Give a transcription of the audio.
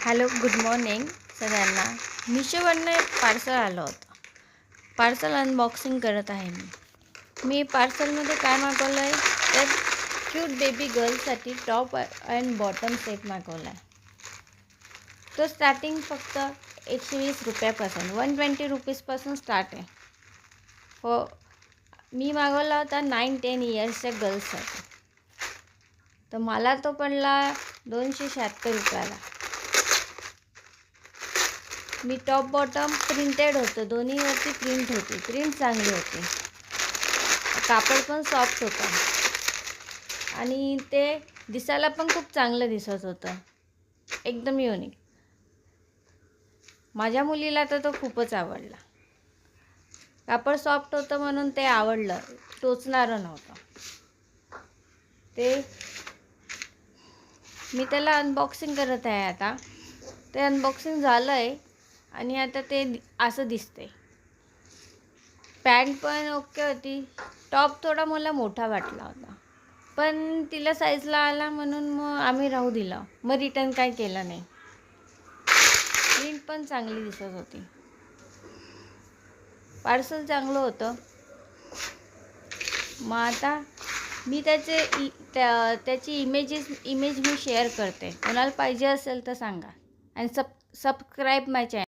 Hello good morning सगळ्यांना. मिशोवरनं एक parcel आलं होतं. पार्सल अनबॉक्सिंग करत आहे मी पार्सलमध्ये काय मागवलं आहे तर क्यूट बेबी गर्लसाठी टॉप अँड बॉटम सेट मागवला आहे. तो स्टार्टिंग फक्त 120 रुपयापासून 120 रुपीजपासून स्टार्ट आहे. हो, मी मागवला होता 9-10 इयर्सच्या गर्ल्ससाठी. तर मला तो पडला 276 रुपयाला. मी टॉप बॉटम प्रिंटेड होतं, दोन्हीवरती प्रिंट होती. प्रिंट चांगली होती, कापड पण सॉफ्ट होतं आणि ते दिसायला पण खूप चांगलं दिसत होतं, एकदम युनिक. माझ्या मुलीला तर तो खूपच आवडला. कापड सॉफ्ट होतं म्हणून ते आवडलं, टोचणारं नव्हतं ते. मी त्याला अनबॉक्सिंग करत आहे आता. ते अनबॉक्सिंग झालं आहे आणि आता ते असं दिसते. पॅन्ट पण ओके होती. टॉप थोडा मला मोठा वाटला होता, पण तिला साईजला आला म्हणून मग आम्ही राहू दिलं. मग रिटर्न काय केलं नाही. प्रिंट पण चांगली दिसत होती. पार्सल चांगलं होतं. मग आता मी त्याची इमेज मी शेअर करते. कोणाला पाहिजे असेल तर सांगा आणि सबस्क्राईब माय चॅनल.